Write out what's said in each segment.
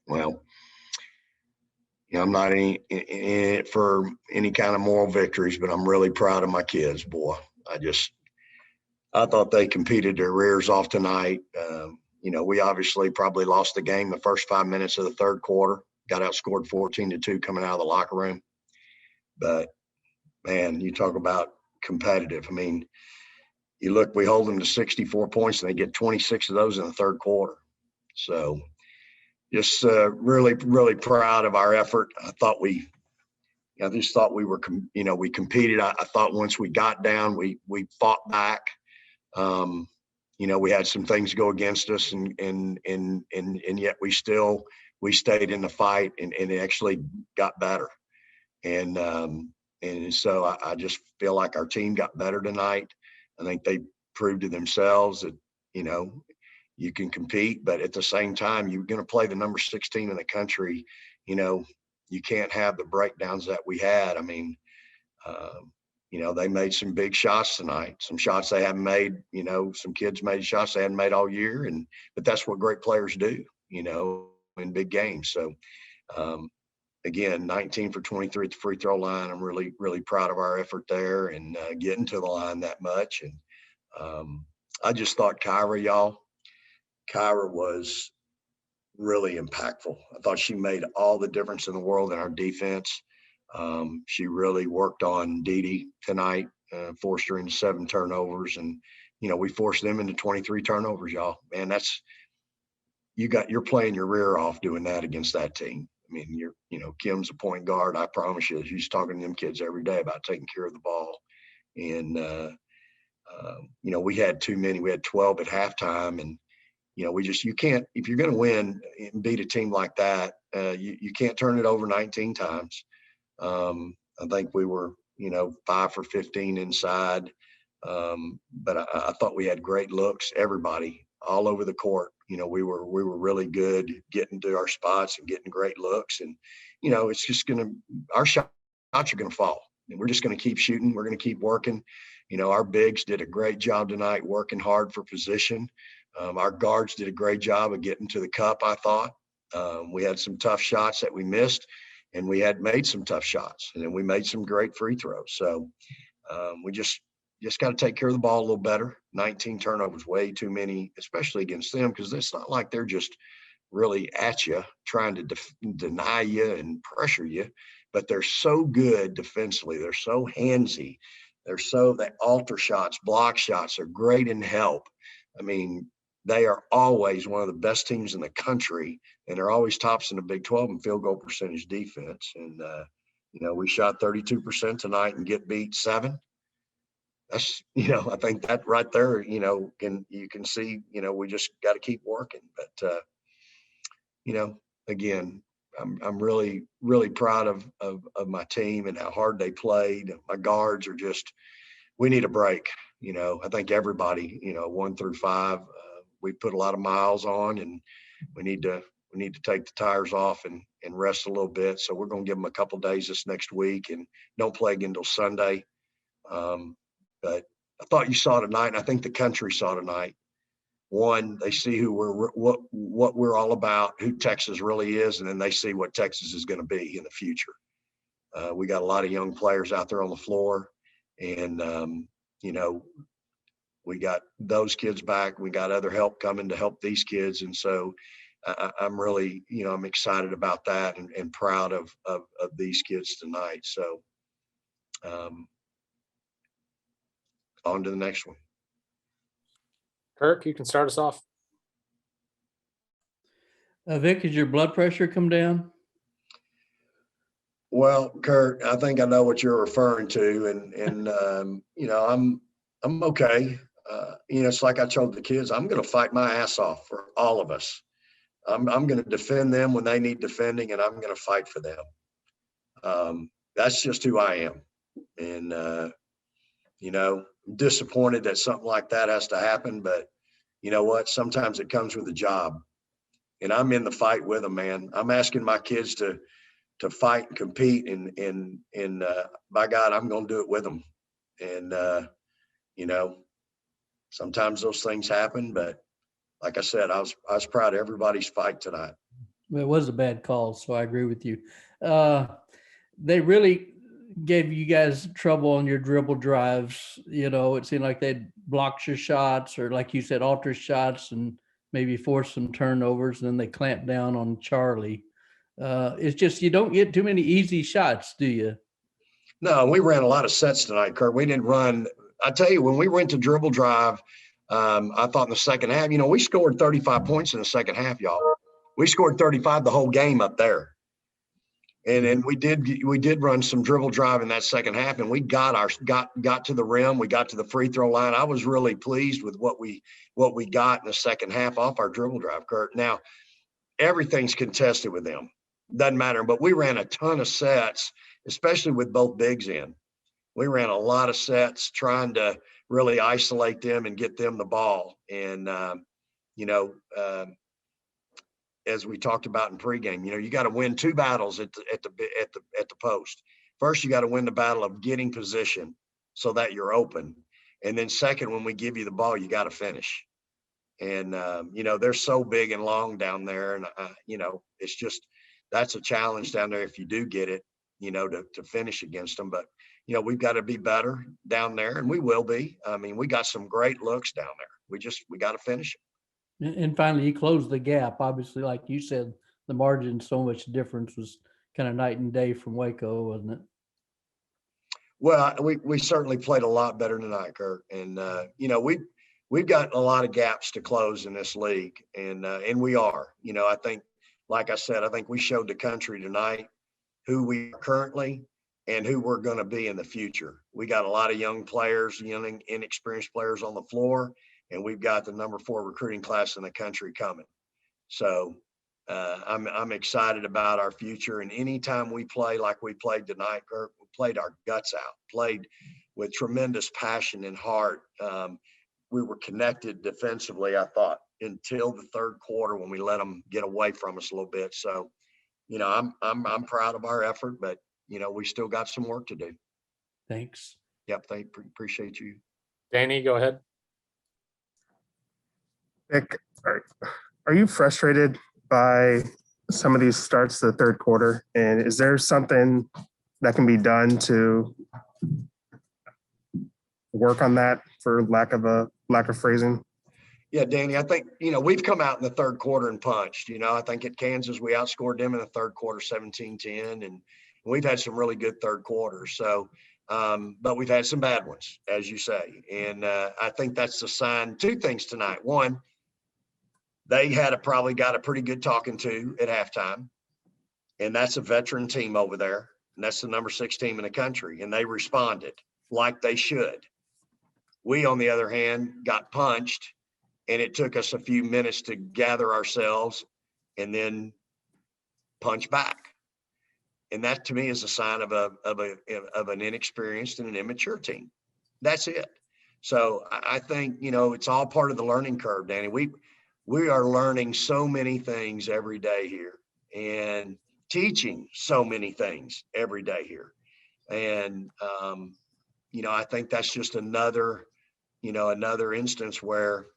Well, I'm not in it for any kind of moral victories, but I'm really proud of my kids, boy. I thought they competed their rears off tonight. We obviously probably lost the game the first 5 minutes of the third quarter, got outscored 14-2 coming out of the locker room. But, man, you talk about competitive. I mean, you look, we hold them to 64 points, and they get 26 of those in the third quarter. So just really, really proud of our effort. I just thought we were, we competed. I thought once we got down, we fought back. We had some things go against us, and yet we stayed in the fight, and it actually got better. And so I just feel like our team got better tonight. I think they proved to themselves that, you can compete, but at the same time, you're going to play the number 16 in the country. You can't have the breakdowns that we had. I mean, they made some big shots tonight, some shots they haven't made, some kids made shots they hadn't made all year. But that's what great players do, in big games. So, again, 19 for 23 at the free throw line. I'm really, really proud of our effort there and getting to the line that much. And I just thought Kyra was really impactful. I thought she made all the difference in the world in our defense. She really worked on Dee tonight, forced her into 7 turnovers, and we forced them into 23 turnovers. Y'all, man, you're playing your rear off doing that against that team. I mean, Kim's a point guard. I promise you, she's talking to them kids every day about taking care of the ball. And we had too many. We had 12 at halftime, and you can't, if you're going to win and beat a team like that, you can't turn it over 19 times. I think we were, 5 for 15 inside. But I thought we had great looks, everybody all over the court. We were really good getting to our spots and getting great looks. And, it's just our shots are going to fall, and we're just going to keep shooting. We're going to keep working. Our bigs did a great job tonight, working hard for position. Our guards did a great job of getting to the cup, I thought. We had some tough shots that we missed, and we had made some tough shots, and then we made some great free throws. So we just got to take care of the ball a little better. 19 turnovers, way too many, especially against them, because it's not like they're just really at you trying to deny you and pressure you, but they're so good defensively. They're so handsy. They alter shots, block shots. They're great in help. I mean, they are always one of the best teams in the country, and they're always tops in the Big 12 in field goal percentage defense. And, we shot 32% tonight and get beat 7. That's, I think that right there, you can see, we just got to keep working. But, again, I'm really, really proud of my team and how hard they played. My guards are we need a break. I think everybody, 1 through 5, we put a lot of miles on, and we need to take the tires off and rest a little bit. So we're going to give them a couple of days this next week and don't play again until Sunday. But I thought you saw tonight, and I think the country saw tonight. One, they see what we're all about, who Texas really is, and then they see what Texas is going to be in the future. We got a lot of young players out there on the floor, and we got those kids back. We got other help coming to help these kids, and so I'm really, I'm excited about that and proud of these kids tonight. So, on to the next one. Kirk, you can start us off. Vic, has your blood pressure come down? Well, Kurt, I think I know what you're referring to, and I'm okay. It's like I told the kids, I'm going to fight my ass off for all of us. I'm going to defend them when they need defending, and I'm going to fight for them. That's just who I am. And, I'm disappointed that something like that has to happen, but you know what? Sometimes it comes with a job, and I'm in the fight with them, man. I'm asking my kids to fight and compete, and by God, I'm going to do it with them. And, sometimes those things happen, but like I said, I was proud of everybody's fight tonight. It was a bad call, so I agree with you. They really gave you guys trouble on your dribble drives. You know, it seemed like they'd block your shots or, like you said, alter shots and maybe force some turnovers. And then they clamped down on Charlie. It's just you don't get too many easy shots, do you? No, we ran a lot of sets tonight, Kurt. We didn't run. I tell you, when we went to dribble drive, I thought in the second half, we scored 35 points in the second half, y'all. We scored 35 the whole game up there. And we did run some dribble drive in that second half, and we got to the rim. We got to the free throw line. I was really pleased with what we got in the second half off our dribble drive, Kurt. Now, everything's contested with them. Doesn't matter. But we ran a ton of sets, especially with both bigs in. We ran a lot of sets trying to really isolate them and get them the ball. And, as we talked about in pregame, you got to win two battles at the post. First, you got to win the battle of getting position so that you're open. And then second, when we give you the ball, you got to finish. And, they're so big and long down there. And, it's just, that's a challenge down there if you do get it, to finish against them. But, we've got to be better down there, and we will be. I mean, we got some great looks down there. We got to finish it. And finally, you closed the gap. Obviously, like you said, the margin, so much difference was kind of night and day from Waco, wasn't it? Well, we certainly played a lot better tonight, Kurt. And, we've got a lot of gaps to close in this league, and we are. I think, like I said, I think we showed the country tonight who we are currently and who we're going to be in the future. We got a lot of young players, young, inexperienced players on the floor, and we've got the number 4 recruiting class in the country coming. So I'm excited about our future. And anytime we play like we played tonight, Kurt, we played our guts out, played with tremendous passion and heart. We were connected defensively, I thought, until the third quarter when we let them get away from us a little bit. So, I'm proud of our effort, but we still got some work to do. Thanks. Yep, appreciate you. Danny, go ahead. Nick, are you frustrated by some of these starts to the third quarter? And is there something that can be done to work on that, for lack of phrasing? Yeah, Danny, I think, we've come out in the third quarter and punched. I think at Kansas, we outscored them in the third quarter 17-10, and we've had some really good third quarters. So, but we've had some bad ones, as you say. And I think that's the sign. Two things tonight. One, they probably got a pretty good talking to at halftime, and that's a veteran team over there, and that's the number 6 team in the country, and they responded like they should. We, on the other hand, got punched, and it took us a few minutes to gather ourselves and then punch back. And that, to me, is a sign of an inexperienced and an immature team. That's it. So I think, it's all part of the learning curve, Danny. We are learning so many things every day here and teaching so many things every day here. And, I think that's just another instance where,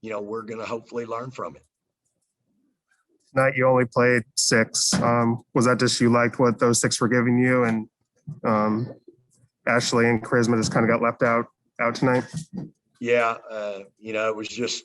we're going to hopefully learn from it. Tonight you only played 6. Was that just you liked what those 6 were giving you, and Ashley and Charisma just kind of got left out tonight? Yeah, it was just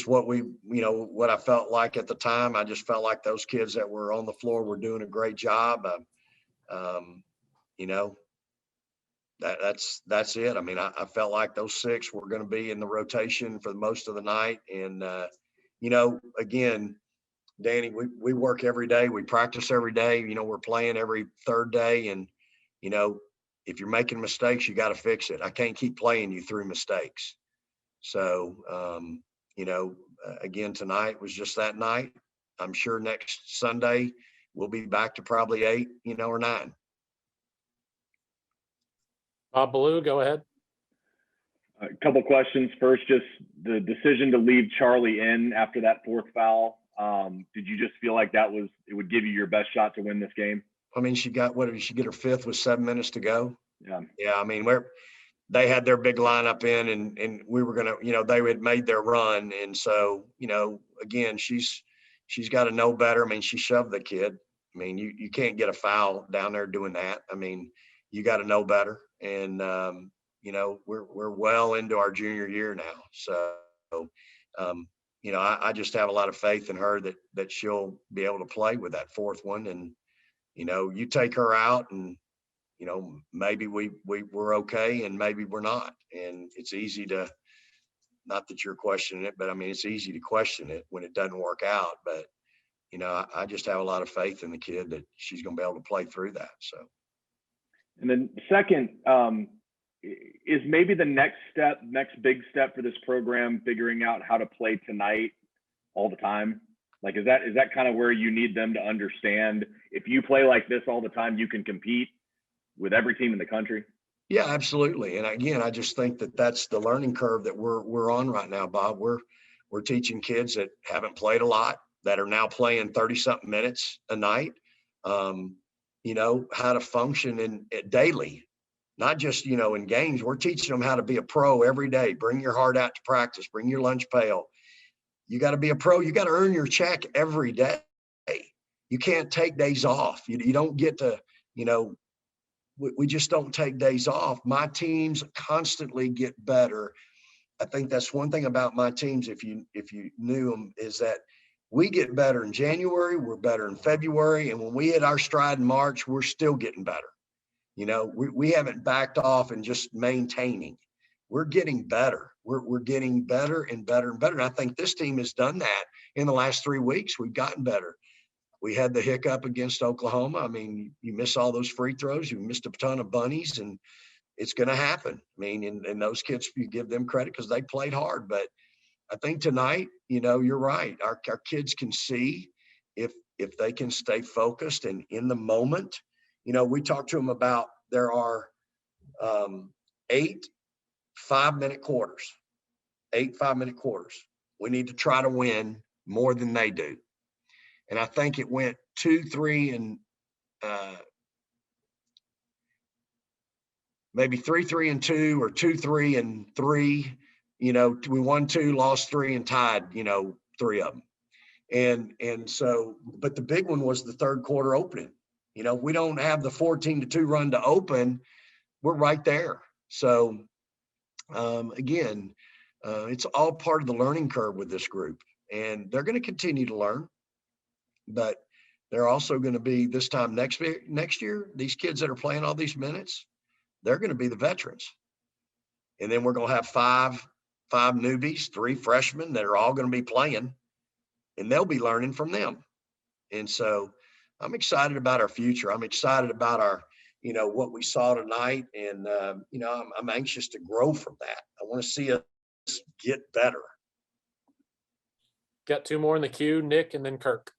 what what I felt like at the time. I just felt like those kids that were on the floor were doing a great job. That's it. I mean, I felt like those 6 were going to be in the rotation for most of the night. And, again, Danny, we work every day. We practice every day. We're playing every third day. And, if you're making mistakes, you got to fix it. I can't keep playing you through mistakes. So, again, tonight was just that night. I'm sure next Sunday we'll be back to probably 8, or 9. Bob Ballou, go ahead. A couple questions. First, just the decision to leave Charlie in after that 4th foul. Did you just feel like it would give you your best shot to win this game? I mean, she got, what did she get, her 5th with 7 minutes to go? Yeah. Yeah. I mean, they had their big lineup in, and we were going to, they had made their run. And so, again, she's she's got to know better. I mean, she shoved the kid. I mean, you can't get a foul down there doing that. I mean, you got to know better. And, you know, we're well into our junior year now. So, you know, I just have a lot of faith in her that she'll be able to play with that fourth one. And, you know, you take her out and, you know, maybe we're okay and maybe we're not. And it's easy to, not that you're questioning it, but I mean, it's easy to question it when it doesn't work out. But, you know, I just have a lot of faith in the kid that she's going to be able to play through that. So. And then second, is maybe the next big step for this program figuring out how to play tonight all the time? Like, is that kind of where you need them to understand if you play like this all the time, you can compete with every team in the country? Yeah, absolutely. And again, I just think that that's the learning curve that we're on right now, Bob. We're teaching kids that haven't played a lot, that are now playing 30-something minutes a night, you know, how to function in daily, not just, you know, in games. We're teaching them how to be a pro every day. Bring your heart out to practice. Bring your lunch pail. You got to be a pro. You got to earn your check every day. You can't take days off. You don't get to, you know, we just don't take days off. My teams constantly get better. I think that's one thing about my teams, if you knew them, is that we get better in January, we're better in February, and when we hit our stride in March, we're still getting better. You know, we haven't backed off and just maintaining. We're getting better. We're getting better and better and better. And I think this team has done that in the last 3 weeks. We've gotten better. We had the hiccup against Oklahoma. I mean, you miss all those free throws, you missed a ton of bunnies, and it's going to happen. I mean, and those kids, you give them credit because they played hard. But I think tonight, you know, you're right. Our kids can see if they can stay focused and in the moment. You know, we talked to them about there are 8 5-minute quarters. 8 5-minute quarters. We need to try to win more than they do. And I think it went 2-3 and maybe 3-3 and 2 or 2-3 and 3. You know, we won 2, lost 3, and tied, you know, 3 of them. And so, but the big one was the third quarter opening. You know, we don't have the 14-2 run to open. We're right there. So again, it's all part of the learning curve with this group, and they're going to continue to learn. But they're also going to be this time next year, these kids that are playing all these minutes, they're going to be the veterans. And then we're going to have five newbies, 3 freshmen that are all going to be playing, and they'll be learning from them. And so I'm excited about our future. I'm excited about our, you know, what we saw tonight. And, you know, I'm anxious to grow from that. I want to see us get better. Got 2 more in the queue, Nick and then Kirk.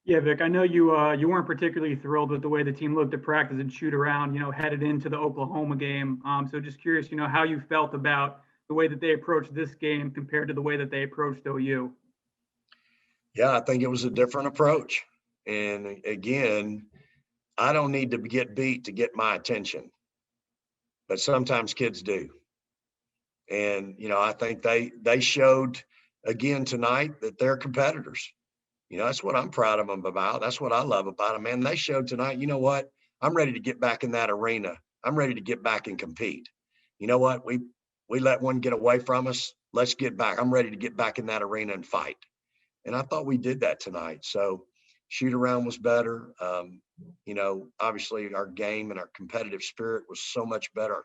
Yeah, Vic, I know you weren't particularly thrilled with the way the team looked at practice and shoot around, you know, headed into the Oklahoma game. So just curious, you know, how you felt about the way that they approached this game compared to the way that they approached OU. Yeah, I think it was a different approach. And again, I don't need to get beat to get my attention, but sometimes kids do. And, you know, I think they showed again tonight that they're competitors. You know, that's what I'm proud of them about. That's what I love about them, man. They showed tonight, you know what? I'm ready to get back in that arena. I'm ready to get back and compete. You know what? We let one get away from us. Let's get back. I'm ready to get back in that arena and fight. And I thought we did that tonight. So shoot around was better. You know, obviously our game and our competitive spirit was so much better,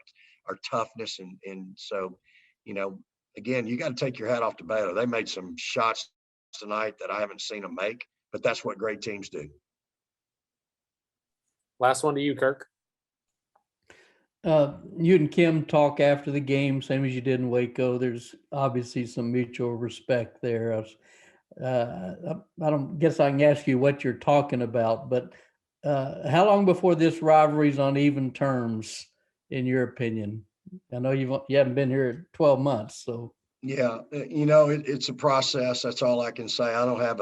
our toughness. And so, you know, again, you got to take your hat off to Baylor. They made some shots tonight that I haven't seen them make, but that's what great teams do. Last one to you, Kirk. You and Kim talk after the game, same as you did in Waco. There's obviously some mutual respect there. I don't guess I can ask you what you're talking about, but how long before this rivalry's on even terms, in your opinion? I know you haven't been here 12 months, so. Yeah, you know, it's a process. That's all I can say. I don't have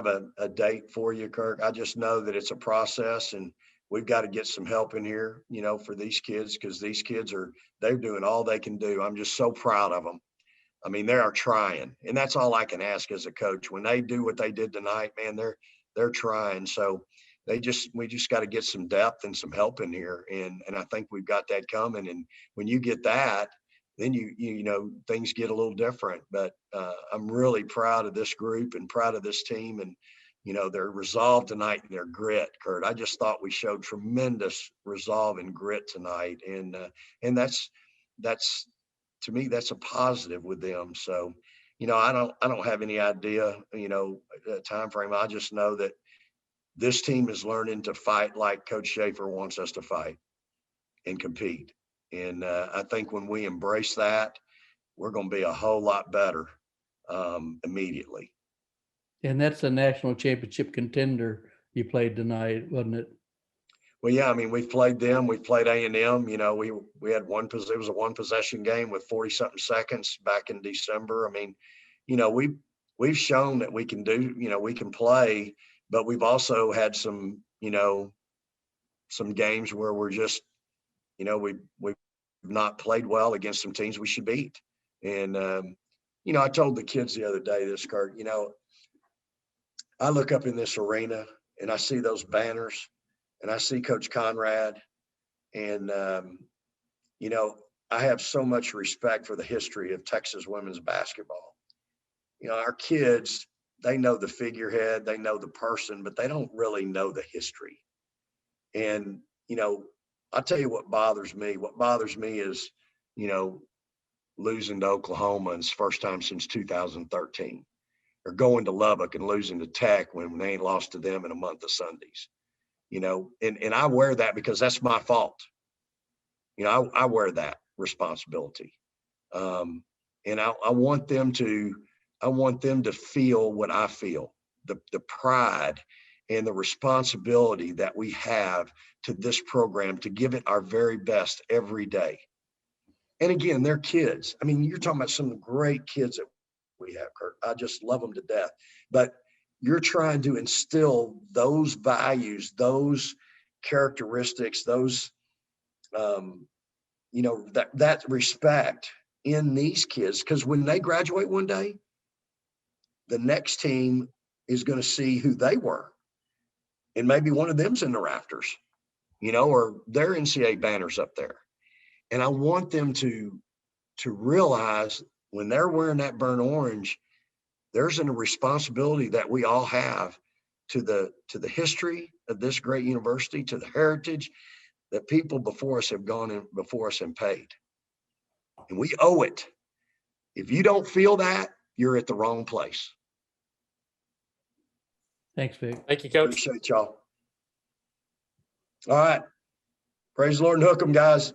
a date for you, Kirk. I just know that it's a process, and we've got to get some help in here, you know, for these kids, because these kids they're doing all they can do. I'm just so proud of them. I mean, they are trying, and that's all I can ask as a coach. When they do what they did tonight, man, they're trying. So we just got to get some depth and some help in here, and I think we've got that coming. And when you get that, then you know things get a little different. But I'm really proud of this group and proud of this team, and you know their resolve tonight and their grit, Kurt. I just thought we showed tremendous resolve and grit tonight, and that's to me, that's a positive with them. So, you know, I don't have any idea, you know, time frame. I just know that this team is learning to fight like Coach Schaefer wants us to fight and compete. And I think when we embrace that, we're going to be a whole lot better immediately. And that's a national championship contender you played tonight, wasn't it? Well, yeah, I mean, we've played them. We've played A&M. You know, we had it was a one possession game with 40-something seconds back in December. I mean, you know, we've shown that we can do, you know, we can play, but we've also had some, you know, some games where we're just, you know, we've not played well against some teams we should beat. And, you know, I told the kids the other day this, Kurt, you know, I look up in this arena and I see those banners. And I see Coach Conrad, and, you know, I have so much respect for the history of Texas women's basketball. You know, our kids, they know the figurehead, they know the person, but they don't really know the history. And, you know, I'll tell you what bothers me. What bothers me is, you know, losing to Oklahoma and it's first time since 2013, or going to Lubbock and losing to Tech when they ain't lost to them in a month of Sundays. You know, and I wear that because that's my fault. You know, I wear that responsibility. And I want them to feel what I feel, the pride and the responsibility that we have to this program to give it our very best every day. And again, they're kids. I mean, you're talking about some great kids that we have, Kurt. I just love them to death. But you're trying to instill those values, those characteristics, those, you know, that respect in these kids. Because when they graduate one day, the next team is going to see who they were. And maybe one of them's in the rafters, you know, or their NCAA banners up there. And I want them to realize when they're wearing that burnt orange, there's a responsibility that we all have to the history of this great university, to the heritage that people before us have gone in before us and paid. And we owe it. If you don't feel that, you're at the wrong place. Thanks, Vic. Thank you, Coach. Appreciate y'all. All right. Praise the Lord and hook 'em, guys.